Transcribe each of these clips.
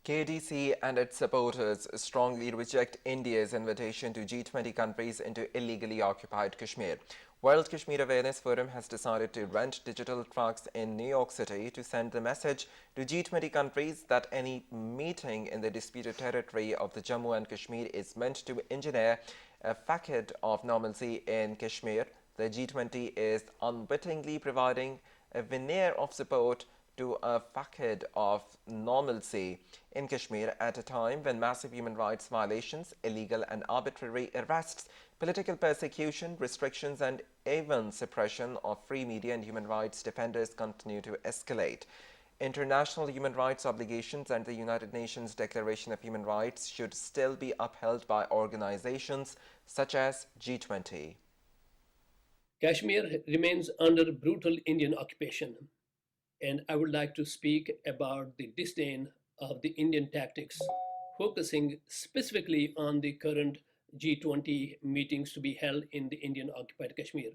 KDC and its supporters strongly reject India's invitation to G20 countries into illegally occupied Kashmir. World Kashmir Awareness Forum has decided to rent digital trucks in New York City to send the message to G20 countries that any meeting in the disputed territory of the Jammu and Kashmir is meant to engineer a facade of normalcy in Kashmir. The G20 is unwittingly providing a veneer of support to a facade of normalcy in Kashmir at a time when massive human rights violations, illegal and arbitrary arrests, political persecution, restrictions and even suppression of free media and human rights defenders continue to escalate. International human rights obligations and the United Nations Declaration of Human Rights should still be upheld by organizations such as G20. Kashmir remains under brutal Indian occupation, and I would like to speak about the disdain of the Indian tactics, focusing specifically on the current G20 meetings to be held in the Indian occupied Kashmir.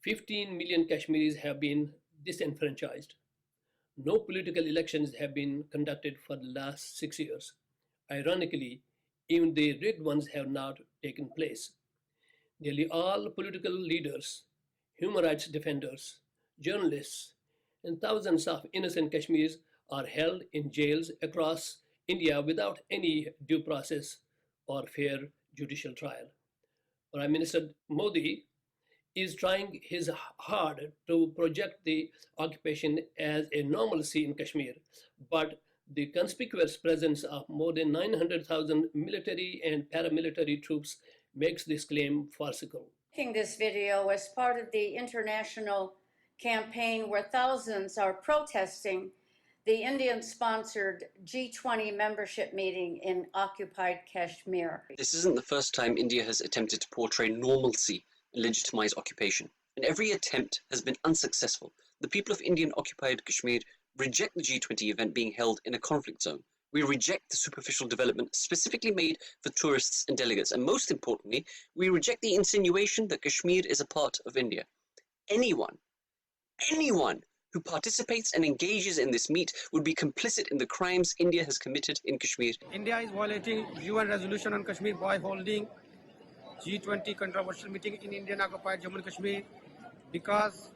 15 million Kashmiris have been disenfranchised. No political elections have been conducted for the last 6 years. Ironically, even the rigged ones have not taken place. Nearly all political leaders, human rights defenders, journalists, and thousands of innocent Kashmiris are held in jails across India without any due process or fair judicial trial. Prime Minister Modi is trying his hard to project the occupation as a normalcy in Kashmir, but the conspicuous presence of more than 900,000 military and paramilitary troops makes this claim farcical. Making this video as part of the international campaign where thousands are protesting the Indian-sponsored G20 membership meeting in occupied Kashmir. This isn't the first time India has attempted to portray normalcy and legitimize occupation, and every attempt has been unsuccessful. The people of Indian-occupied Kashmir reject the G20 event being held in a conflict zone. We reject the superficial development specifically made for tourists and delegates, and most importantly, we reject the insinuation that Kashmir is a part of India. Anyone who participates and engages in this meet would be complicit in the crimes India has committed in Kashmir. India is violating UN resolution on Kashmir by holding G20 controversial meeting in Indian occupied Jammu and Kashmir because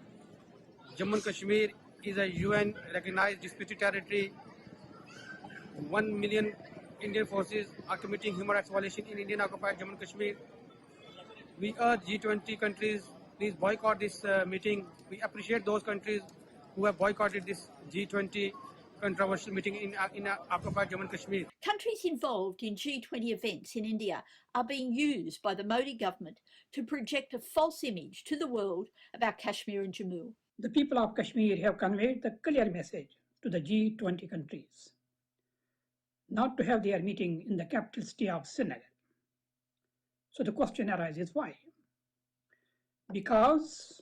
Jammu and Kashmir is a UN recognized disputed territory. 1 million Indian forces are committing human rights violation in Indian occupied Jammu and Kashmir. We urge G20 countries, please boycott this meeting. We appreciate those countries who have boycotted this G20 controversial meeting in occupied Jammu and Kashmir. Countries involved in G20 events in India are being used by the Modi government to project a false image to the world about Kashmir and Jammu. The people of Kashmir have conveyed the clear message to the G20 countries not to have their meeting in the capital city of Srinagar. So the question arises, why? Because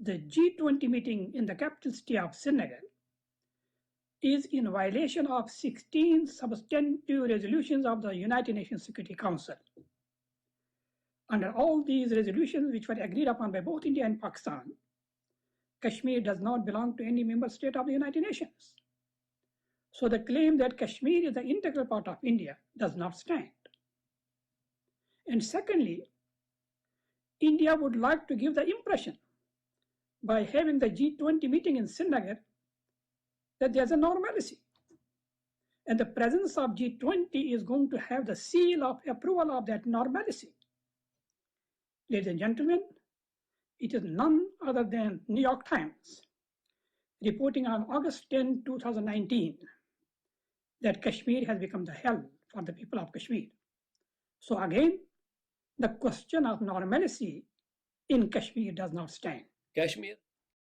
the G20 meeting in the capital city of Srinagar is in violation of 16 substantive resolutions of the United Nations Security Council. Under all these resolutions, which were agreed upon by both India and Pakistan, Kashmir does not belong to any member state of the United Nations. So the claim that Kashmir is an integral part of India does not stand. And secondly, India would like to give the impression by having the G20 meeting in Srinagar that there's a normalcy. And the presence of G20 is going to have the seal of approval of that normalcy. Ladies and gentlemen, it is none other than New York Times reporting on August 10, 2019 that Kashmir has become the hell for the people of Kashmir. So again, the question of normalcy in Kashmir does not stand. Kashmir